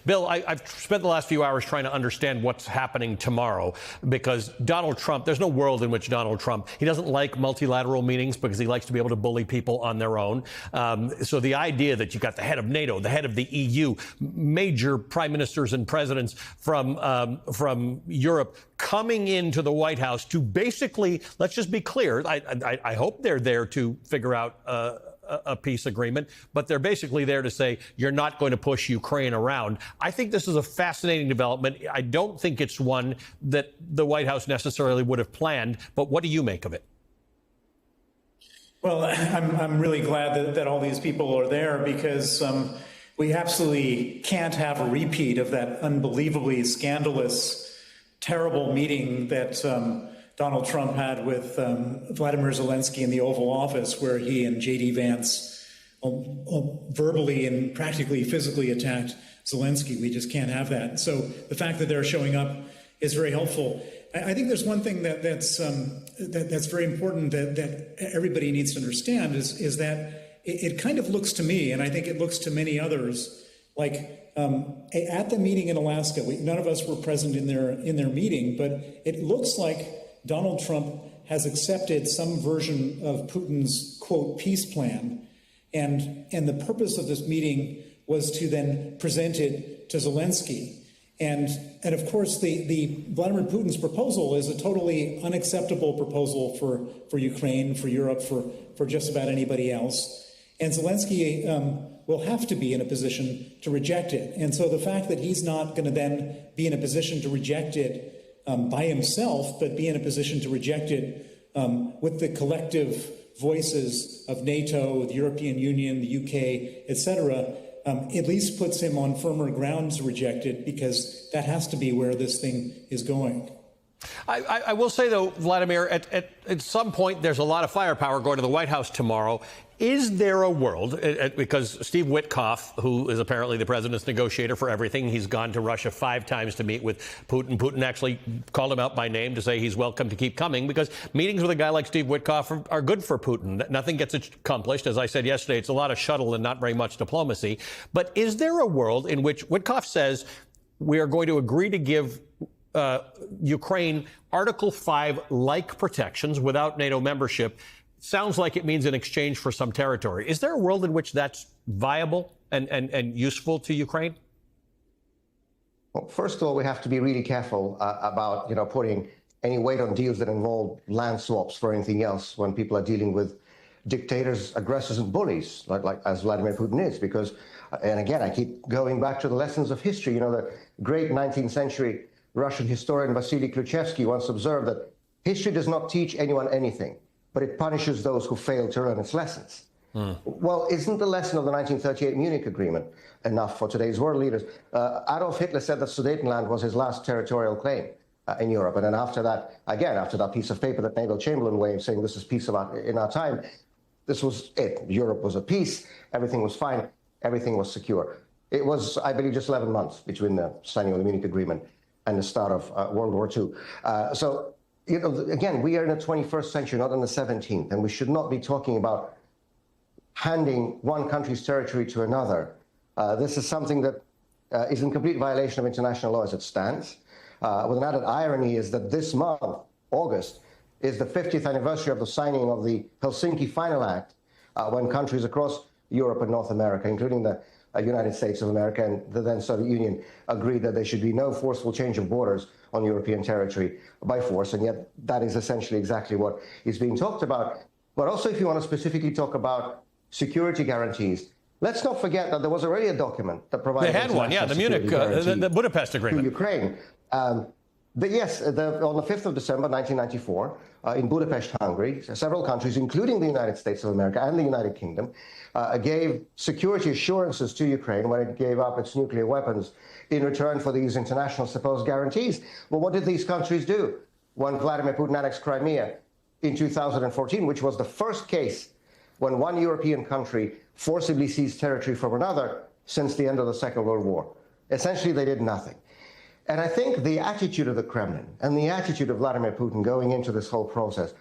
Bill, I've spent the last few hours trying to understand what's happening tomorrow because Donald Trump, there's no world in which Donald Trump, he doesn't like multilateral meetings because he likes to be able to bully people on their own. So the idea that you've got the head of NATO, the head of the EU, major prime ministers and presidents from Europe coming into the White House to basically, let's just be clear, I hope they're there to figure out a peace agreement, but they're basically there to say you're not going to push Ukraine around. I think this is a fascinating development. I don't think it's one that the White House necessarily would have planned, but what do you make of it? Well, I'm really glad that all these people are there because we absolutely can't have a repeat of that unbelievably scandalous, terrible meeting that Donald Trump had with Vladimir Zelensky in the Oval Office, where he and J.D. Vance verbally and practically physically attacked Zelensky. We just can't have that. So the fact that they're showing up is very helpful. I think there's one thing that's very important that everybody needs to understand is that it kind of looks to me, and I think it looks to many others, like at the meeting in Alaska, none of us were present in their meeting, but it looks like Donald Trump has accepted some version of Putin's, quote, peace plan. And the purpose of this meeting was to then present it to Zelensky. And of course, the Vladimir Putin's proposal is a totally unacceptable proposal for Ukraine, for Europe, for just about anybody else. And Zelensky will have to be in a position to reject it. And so the fact that he's not going to then be in a position to reject it by himself, but be in a position to reject it with the collective voices of NATO, the European Union, the UK, et cetera, at least puts him on firmer ground to reject it, because that has to be where this thing is going. I will say, though, Vladimir, at some point, there's a lot of firepower going to the White House tomorrow. Is there a world, because Steve Witkoff, who is apparently the president's negotiator for everything, he's gone to Russia 5 times to meet with Putin. Putin actually called him out by name to say he's welcome to keep coming, because meetings with a guy like Steve Witkoff are good for Putin. Nothing gets accomplished. As I said yesterday, it's a lot of shuttle and not very much diplomacy. But is there a world in which Witkoff says we are going to agree to give Ukraine Article 5-like protections without NATO membership? Sounds like it means in exchange for some territory. Is there a world in which that's viable and useful to Ukraine? Well, first of all, we have to be really careful about putting any weight on deals that involve land swaps for anything else when people are dealing with dictators, aggressors, and bullies, like as Vladimir Putin is. Because, and again, I keep going back to the lessons of history. The great 19th century Russian historian Vasily Kluchevsky once observed that history does not teach anyone anything, but it punishes those who fail to learn its lessons. Well, isn't the lesson of the 1938 Munich Agreement enough for today's world leaders? Adolf Hitler said that Sudetenland was his last territorial claim in Europe. And then after that, again, after that piece of paper that Neville Chamberlain waved saying this is peace in our time, this was it. Europe was at peace. Everything was fine. Everything was secure. It was, I believe, just 11 months between the signing of the Munich Agreement and the start of World War II. So, again, we are in the 21st century, not in the 17th, and we should not be talking about handing one country's territory to another. This is something that is in complete violation of international law as it stands. With an added irony is that this month, August, is the 50th anniversary of the signing of the Helsinki Final Act, when countries across Europe and North America, including the United States of America and the then Soviet Union, agreed that there should be no forceful change of borders on European territory by force. And yet that is essentially exactly what is being talked about. But also, if you want to specifically talk about security guarantees, let's not forget that there was already a document that provided... They had one, yeah, the Munich, the Budapest Agreement. To Ukraine. But yes, on the 5th of December, 1994, in Budapest, Hungary, several countries, including the United States of America and the United Kingdom, gave security assurances to Ukraine when it gave up its nuclear weapons in return for these international supposed guarantees. Well, what did these countries do when Vladimir Putin annexed Crimea in 2014, which was the first case when one European country forcibly seized territory from another since the end of the Second World War? Essentially, they did nothing. And I think the attitude of the Kremlin and the attitude of Vladimir Putin going into this whole process,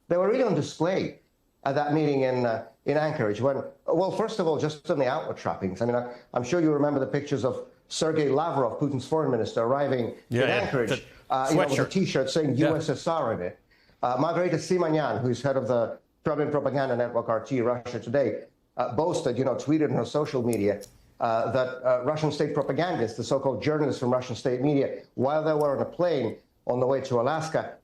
they were really on display at that meeting in Anchorage when, well, first of all, just on the outward trappings. I mean, I'm sure you remember the pictures of Sergei Lavrov, Putin's foreign minister, arriving in Anchorage with a T-shirt saying USSR in it. Margarita Simonyan, who's head of the Kremlin propaganda network RT, Russia Today, boasted, tweeted on her social media that Russian state propagandists, the so-called journalists from Russian state media, while they were on a plane on the way to Alaska,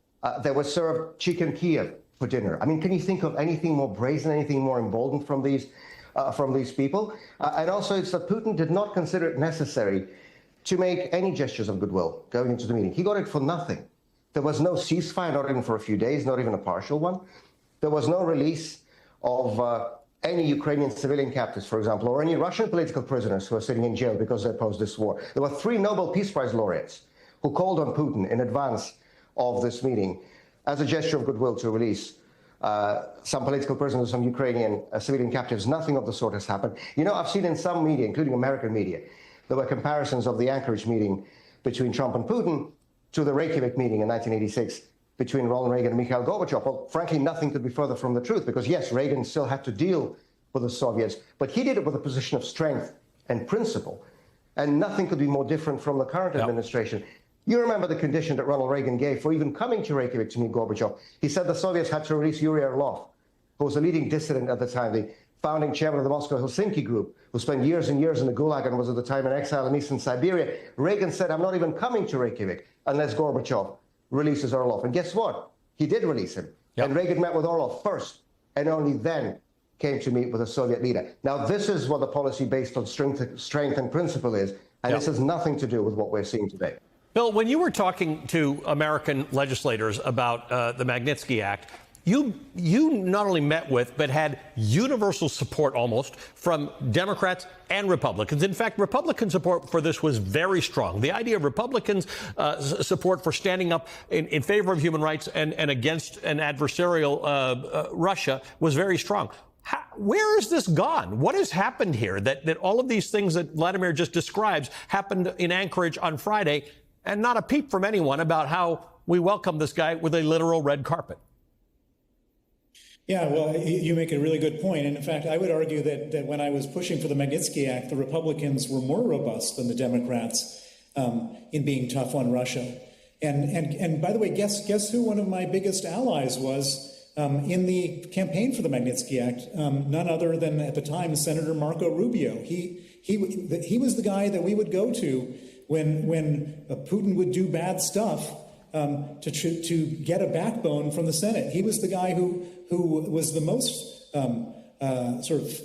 they were served chicken Kiev for dinner. I mean, can you think of anything more brazen, anything more emboldened from these people? And also, it's that Putin did not consider it necessary to make any gestures of goodwill going into the meeting. He got it for nothing. There was no ceasefire, not even for a few days, not even a partial one. There was no release of any Ukrainian civilian captives, for example, or any Russian political prisoners who are sitting in jail because they opposed this war. There were 3 Nobel Peace Prize laureates who called on Putin in advance of this meeting as a gesture of goodwill to release some political prisoners, some Ukrainian civilian captives. Nothing of the sort has happened. I've seen in some media, including American media, there were comparisons of the Anchorage meeting between Trump and Putin to the Reykjavik meeting in 1986 between Ronald Reagan and Mikhail Gorbachev. Well, frankly, nothing could be further from the truth, because yes, Reagan still had to deal with the Soviets, but he did it with a position of strength and principle. And nothing could be more different from the current administration. You remember the condition that Ronald Reagan gave for even coming to Reykjavik to meet Gorbachev. He said the Soviets had to release Yuri Orlov, who was a leading dissident at the time, the founding chairman of the Moscow Helsinki Group, who spent years and years in the Gulag and was at the time in exile in eastern Siberia. Reagan said, I'm not even coming to Reykjavik unless Gorbachev releases Orlov. And guess what? He did release him. And Reagan met with Orlov first, and only then came to meet with a Soviet leader. Now, this is what the policy based on strength and principle is, and this has nothing to do with what we're seeing today. Bill, when you were talking to American legislators about the Magnitsky Act, you not only met with, but had universal support almost from Democrats and Republicans. In fact, Republican support for this was very strong. The idea of Republicans' support for standing up in favor of human rights and against an adversarial Russia was very strong. Where has this gone? What has happened here that all of these things that Vladimir just describes happened in Anchorage on Friday, and not a peep from anyone about how we welcome this guy with a literal red carpet? Yeah, well, you make a really good point. And in fact, I would argue that when I was pushing for the Magnitsky Act, the Republicans were more robust than the Democrats in being tough on Russia. And by the way, guess who one of my biggest allies was in the campaign for the Magnitsky Act? None other than, at the time, Senator Marco Rubio. He was the guy that we would go to when Putin would do bad stuff to get a backbone from the Senate. He was the guy who was the most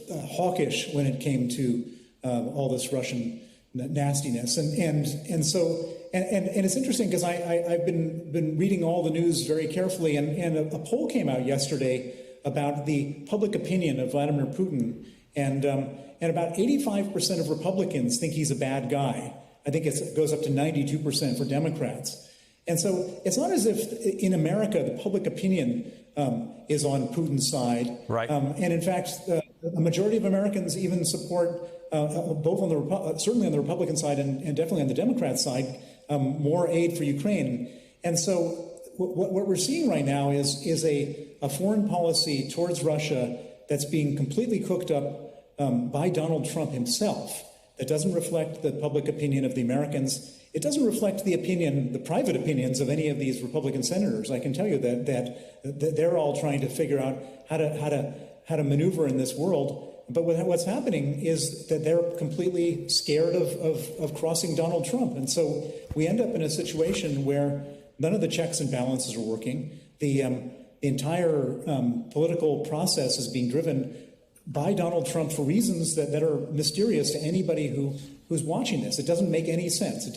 hawkish when it came to all this Russian nastiness. And so it's interesting because I've been reading all the news very carefully, and a poll came out yesterday about the public opinion of Vladimir Putin, and about 85% of Republicans think he's a bad guy. I think it goes up to 92% for Democrats. And so it's not as if in America the public opinion is on Putin's side. Right. And in fact, a majority of Americans even support, both on certainly on the Republican side and definitely on the Democrat side, more aid for Ukraine. And so what we're seeing right now is a foreign policy towards Russia that's being completely cooked up by Donald Trump himself, that doesn't reflect the public opinion of the Americans. It doesn't reflect the private opinions of any of these Republican senators. I can tell you that they're all trying to figure out how to maneuver in this world. But what's happening is that they're completely scared of crossing Donald Trump. And so we end up in a situation where none of the checks and balances are working. The entire political process is being driven by Donald Trump for reasons that are mysterious to anybody who's watching this. It doesn't make any sense. It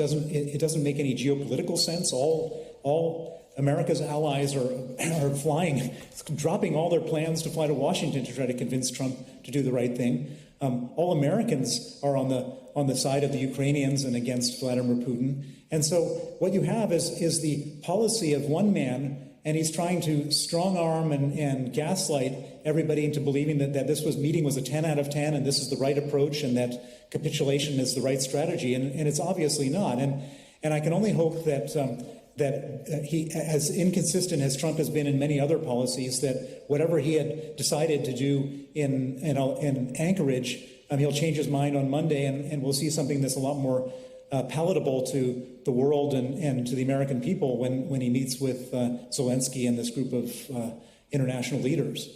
doesn't make any geopolitical sense. All America's allies are flying, dropping all their plans to fly to Washington to try to convince Trump to do the right thing. All Americans are on the side of the Ukrainians and against Vladimir Putin. And so what you have is the policy of one man, and he's trying to strong arm and gaslight everybody into believing that this meeting was a 10 out of 10 and this is the right approach and that capitulation is the right strategy. And it's obviously not. And I can only hope that he, as inconsistent as Trump has been in many other policies, that whatever he had decided to do in Anchorage, he'll change his mind on Monday and we'll see something that's a lot more palatable to the world and to the American people when he meets with Zelensky and this group of international leaders.